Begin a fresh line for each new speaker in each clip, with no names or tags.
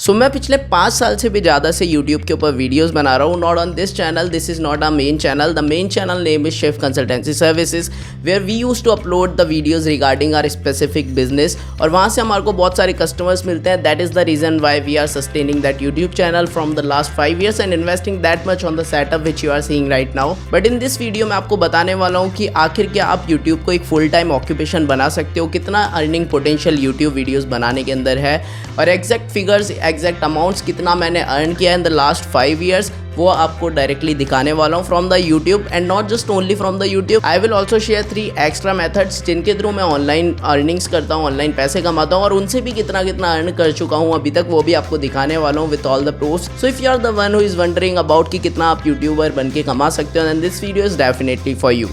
सो मैं पिछले 5 साल से भी ज़्यादा से यूट्यूब के ऊपर वीडियोस बना रहा हूँ। Not on this channel, this is not a main channel. The main channel name is Chef Consultancy Services, where we use to upload the videos regarding are specific business, और वहाँ से हमारे को बहुत सारे कस्टमर्स मिलते हैं। That is the reason why we are sustaining that YouTube channel from the last 5 years and investing that much on the setup which you are seeing right now. But in this video मैं आपको बताने वाला हूँ कि आखिर क्या आप YouTube को एक फुल टाइम ऑक्यूपेशन बना सकते हो, कितना अर्निंग पोटेंशियल यूट्यूब वीडियोज़ बनाने के अंदर है, और एग्जैक्ट फिगर्स, एग्जैक्ट अमाउंट्स कितना मैंने अर्न किया इन द लास्ट 5 years, वो आपको डायरेक्टली दिखाने वाला हूँ from the YouTube. And not just only from the YouTube, I will also share 3 extra methods जिनके थ्रू मैं ऑनलाइन अर्निंग्स करता हूँ, ऑनलाइन पैसे कमाता हूँ, और उनसे भी कितना कितना अर्न कर चुका हूँ अभी तक, वो भी आपको दिखाने वाला हूँ with all the proofs. So if you are the one who is wondering about कि कितना आप यूट्यूबर बन के कमा सकते हो, then this video is definitely for you.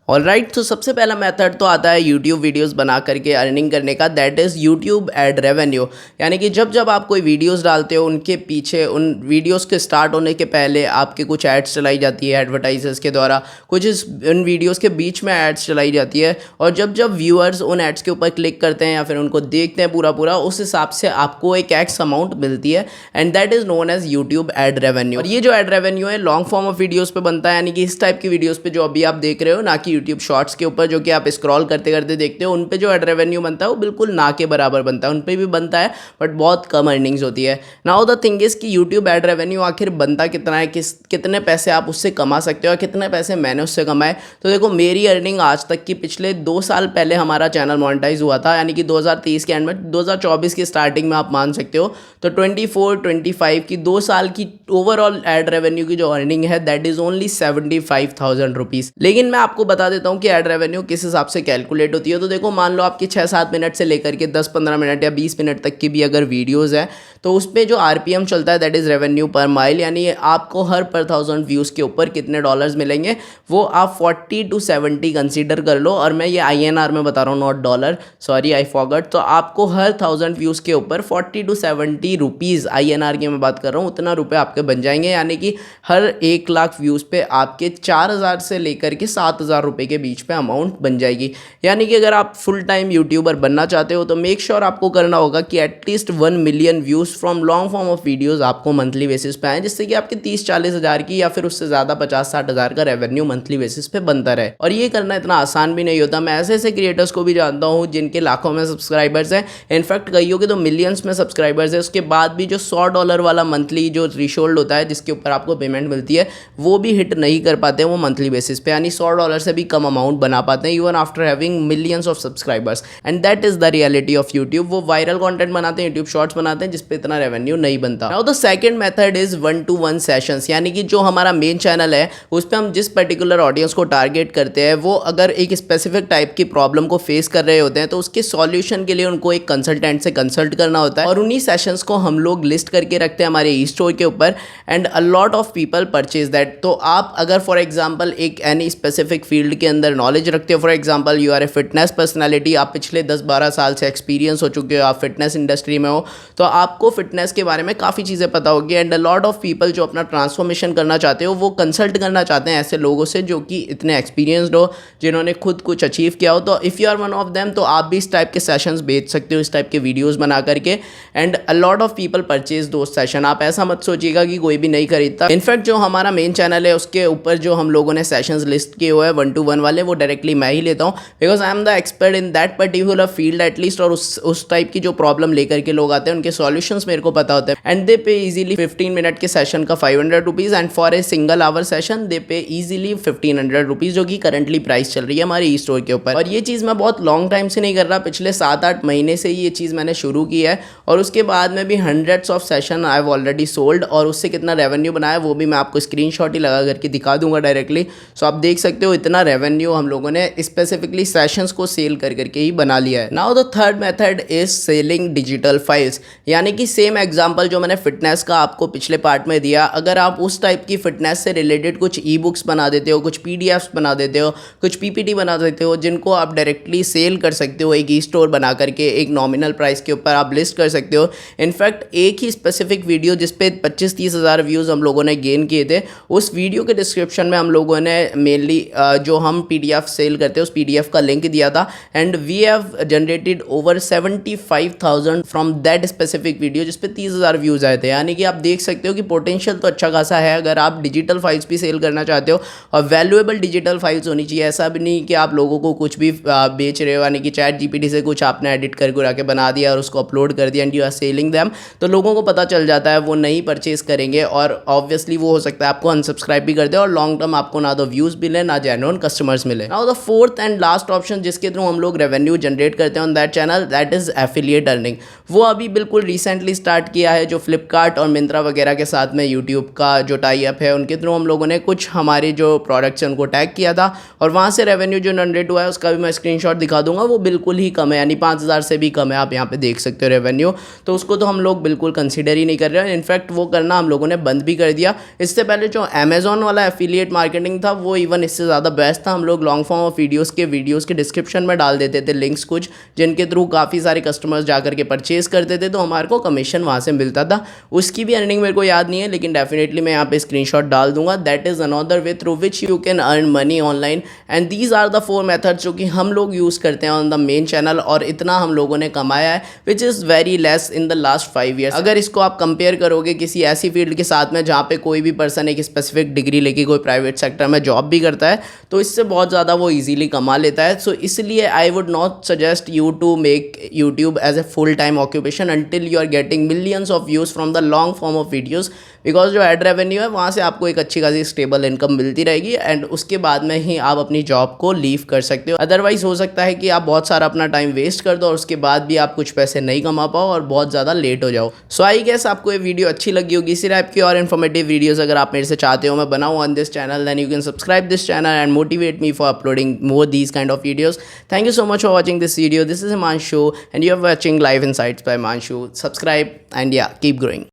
Alright, तो सबसे पहला मेथड तो आता है यूट्यूब वीडियोस बना करके अर्निंग करने का, that is YouTube ad revenue. यानी कि जब जब आप कोई वीडियोस डालते हो, उनके पीछे उन वीडियोस के स्टार्ट होने के पहले आपके कुछ एड्स चलाई जाती है एडवर्टाइजर्स के द्वारा, कुछ उन वीडियोस के बीच में एड्स चलाई जाती है, और जब जब व्यूअर्स उन एड्स के ऊपर क्लिक करते हैं या फिर उनको देखते हैं पूरा उस हिसाब से आपको एक एक्स अमाउंट मिलती है, and that is known as YouTube ad revenue. और ये जो एड रेवेन्यू है लॉन्ग फॉर्म ऑफ वीडियोज़ पे बनता है, यानी कि इस टाइप की वीडियोज़ पे जो अभी आप देख रहे हो, ना कि यूट्यूब शॉर्ट्स के ऊपर जो कि आप स्क्रॉल करते करते देखते हो, उन पे जो एड रेवेन्यू बनता है वो बिल्कुल ना के बराबर बनता है। उन पे भी बनता है बट बहुत कम अर्निंग्स होती है। नाउ द थिंग इज कि यूट्यूब एड रेवेन्यू आखिर बनता कितना है, कितने पैसे आप उससे कमा सकते हो, और कितने पैसे मैंने उससे कमाए। तो देखो, मेरी अर्निंग आज तक की, पिछले 2 साल पहले हमारा चैनल मोनेटाइज हुआ था, यानी कि 2023 के एंड में, 2024 की स्टार्टिंग में आप मान सकते हो, तो 24-25 की 2 साल की ओवरऑल एड रेवेन्यू की जो अर्निंग है दैट इज ओनली 75,000 रुपीज़। लेकिन मैं आपको बता देता हूँ कि एड रेवेन्यू किस हिसाब से कैलकुलेट होती है। तो देखो, मान लो आपकी 6-7 मिनट से लेकर के 10-15 मिनट या 20 मिनट तक की भी अगर वीडियोस है, तो उस पर जो आरपीएम चलता है that is revenue per mile, यानी आपको हर पर 1000 व्यूज़ के ऊपर कितने डॉलर्स मिलेंगे, वो आप 40 to 70 कंसीडर कर लो। और मैं ये INR में बता रहा हूँ, not dollar, sorry I forgot. तो आपको हर 1000 व्यूज़ के ऊपर 40 to 70 रुपीज़, INR की मैं बात कर रहा हूँ, उतना रुपये आपके बन जाएंगे। यानी कि हर 1 लाख व्यूज़ पे आपके 4000 से लेकर के 7000 रुपये के बीच पे अमाउंट बन जाएगी। यानी कि अगर आप फुल टाइम यूट्यूबर बनना चाहते हो तो मेक श्योर आपको करना होगा कि at least 1 million views from long form of videos आपको मंथली बेसिस पे आए, जिससे कि आपके 30-40 हज़ार की या फिर उससे ज़्यादा 50-60 हज़ार का रेवेन्यू मंथली बेसिस पे बनता रहे। और ये करना इतना आसान भी नहीं होता। मैं ऐसे ऐसे क्रिएटर्स को भी जानता हूँ जिनके लाखों में सब्सक्राइबर्स हैं, इनफैक्ट कईयों के तो मिलियंस में सब्सक्राइबर्स है, उसके बाद भी जो $100 वाला मंथली जो थ्रेशोल्ड होता है जिसके ऊपर आपको पेमेंट मिलती है, वो भी हिट नहीं कर पाते हैं वो मंथली बेसिस पे, यानी $100 से भी कम अमाउंट बना पाते हैं even after having millions of subscribers. And that is the reality of YouTube. वो वायरल कंटेंट बनाते हैं, यूट्यूब शॉर्ट्स बनाते हैं, जिसपे इतना रेवेन्यू नहीं बनता। Now the second method is 1-to-1 sessions, यानी कि जो हमारा मेन चैनल है उस पर हम जिस पर्टिकुलर ऑडियंस को टारगेट करते हैं, वो अगर एक स्पेसिफिक टाइप की प्रॉब्लम को फेस कर रहे होते हैं, तो उसके सॉल्यूशन के लिए उनको एक कंसल्टेंट से कंसल्ट करना होता है, और उन्हीं सेशंस को हम लोग लिस्ट करके रखते हैं हमारे ई स्टोर के ऊपर, and a lot of people purchase that. तो आप अगर फॉर एग्जाम्पल एक एनी स्पेसिफिक फील्ड के अंदर नॉलेज रखते हो, for example you are a fitness personality, आप पिछले 10-12 साल से एक्सपीरियंस हो चुके हो, आप फिटनेस इंडस्ट्री में हो, तो आपको फिटनेस के बारे में काफ़ी चीज़ें पता होगी। And a lot of people जो अपना ट्रांसफॉर्मेशन करना चाहते हो, वो कंसल्ट करना चाहते हैं ऐसे लोगों से जो कि इतने एक्सपीरियंसड हो, जिन्होंने खुद कुछ अचीव किया हो। तो if you are one of them, तो आप भी इस टाइप के सेशंस बेच सकते हो, इस टाइप के वीडियोज़ बना करके, and a lot of people purchase दो सेशन। आप ऐसा मत सोचिएगा कि कोई भी नहीं खरीदता। इनफैक्ट जो हमारा मेन चैनल है उसके ऊपर जो हम लोगों ने सेशंस लिस्ट किए हुए हैं 1-to-1 वाले, वो डायरेक्टली मैं ही लेता हूँ, because I am the expert in that particular field at least. और उस टाइप की जो प्रॉब्लम लेकर के लोग आते हैं, उनके सॉल्यूशंस मेरे को पता होते हैं, and they pay easily 15 minute के सेशन का 500 rupees, and for a single hour session they pay easily 1500 rupees, जो कि करंटली प्राइस चल रही है हमारे ई स्टोर के ऊपर। और ये चीज़ मैं बहुत लॉन्ग टाइम से नहीं कर रहा, पिछले 7-8 महीने से ये चीज़ मैंने शुरू की है, और उसके बाद में भी hundreds of session I have already sold, और उससे कितना रेवेन्यू बनाया वो भी मैं आपको स्क्रीनशॉट ही लगा करके दिखा दूंगा डायरेक्टली। सो आप देख सकते हो इतना रेवेन्यू हम लोगों ने स्पेसिफिकली सेशंस को सेल कर करके ही बना लिया है। Now the third method is selling digital files, यानी कि सेम एग्जांपल जो मैंने फिटनेस का आपको पिछले पार्ट में दिया, अगर आप उस टाइप की फिटनेस से रिलेटेड कुछ ई बुक्स बना देते हो, कुछ PDFs बना देते हो, कुछ PPT बना देते हो, जिनको आप डायरेक्टली सेल कर सकते हो एक ई स्टोर बना करके, एक नॉमिनल प्राइस के ऊपर आप लिस्ट कर सकते हो। इनफैक्ट एक ही स्पेसिफिक वीडियो जिसपे 25-30 हज़ार व्यूज़ हम लोगों ने गेन किए थे, उस वीडियो के डिस्क्रिप्शन में हम लोगों ने मेनली जो हम PDF सेल करते हैं उस PDF का लिंक दिया था and we have generated over 75,000 from that specific video जिस पे 30,000 व्यूज़ आए थे। यानी कि आप देख सकते हो कि पोटेंशियल तो अच्छा खासा है अगर आप डिजिटल फाइल्स भी सेल करना चाहते हो और वैल्यूएबल डिजिटल फाइल्स होनी चाहिए। ऐसा भी नहीं कि आप लोगों को कुछ भी बेच रहे हो, यानी कि ChatGPT से कुछ आपने एडिट करके बना दिया और उसको अपलोड कर दिया and you are selling them, तो लोगों को पता चल जाता है, वो नहीं परचेज करेंगे और ऑब्वियसली वो हो सकता है आपको अनसब्सक्राइब भी कर दे और लॉन्ग टर्म आपको ना तो व्यूज़ मिले ना जेन्युइन कस्टमर्स मिले। Now the fourth and last option जिसके थ्रू हम लोग रेवेन्यू जनरेट करते हैं on that channel, that is affiliate earning. वो अभी बिल्कुल रिसेंटली स्टार्ट किया है जो फ्लिपकार्ट और मिंत्रा वगैरह के साथ में यूट्यूब का जो टाई अप है उनके थ्रू हम लोगों ने कुछ हमारे जो प्रोडक्ट्स हैं उनको टैग किया था और वहाँ से रेवेन्यू जो जनरेट हुआ है उसका भी मैं स्क्रीनशॉट दिखा दूंगा। वो बिल्कुल ही कम है, यानी 5,000 से भी कम है, आप यहाँ पे देख सकते हो रेवेन्यू। तो उसको तो हम लोग बिल्कुल कंसीडर ही नहीं कर रहे हैं, इनफैक्ट वो करना हम लोगों ने बंद भी कर दिया। इससे पहले जो अमेजोन वाला एफिलिएट मार्केटिंग था वो इवन इससे ज़्यादा बेस्ट था। हम लोग लॉन्ग फॉर्म ऑफ वीडियोज़ के डिस्क्रिप्शन में डाल देते थे लिंक्स कुछ, जिनके थ्रू काफ़ी सारे कस्टमर्स जाकर के परचेज करते थे तो हमारे को कमीशन वहाँ से मिलता था। उसकी भी अर्निंग मेरे को याद नहीं है लेकिन डेफिनेटली मैं यहाँ पे स्क्रीनशॉट डाल दूंगा। That is another way through which you can earn money online and these are the 4 methods जो कि हम लोग यूज़ करते हैं ऑन द मेन चैनल और इतना हम लोगों ने कमाया है which is very less in the last 5 years. अगर इसको आप कंपेयर करोगे किसी ऐसी फील्ड के साथ में जहाँ पे कोई भी पर्सन एक स्पेसिफिक डिग्री लेके कोई प्राइवेट सेक्टर में जॉब भी करता है तो इससे बहुत ज़्यादा वो ईजिली कमा लेता है। सो इसलिए I would not suggest you to make YouTube as a full time occupation until you are getting millions of views from the long form of videos, because जो एड रेवेन्यू है वहाँ से आपको एक अच्छी खासी स्टेबल इनकम मिलती रहेगी एंड उसके बाद में ही आप अपनी जॉब को लीव कर सकते हो। अदरवाइज हो सकता है कि आप बहुत सारा अपना टाइम वेस्ट कर दो और उसके बाद भी आप कुछ पैसे नहीं कमा पाओ और बहुत ज़्यादा लेट हो जाओ। सो आई गेस आपको ये वीडियो अच्छी लगी होगी। इसी टाइप की और इन्फॉर्मेटिव वीडियोज़ अगर आप मेरे से चाहते हो मैं बनाऊँ on this channel, then you can subscribe this channel and motivate me for uploading more these kind of videos. Thank you so much for watching this video. This is Himanshu and you are watching Live Insights by Himanshu. Subscribe and yeah, keep growing.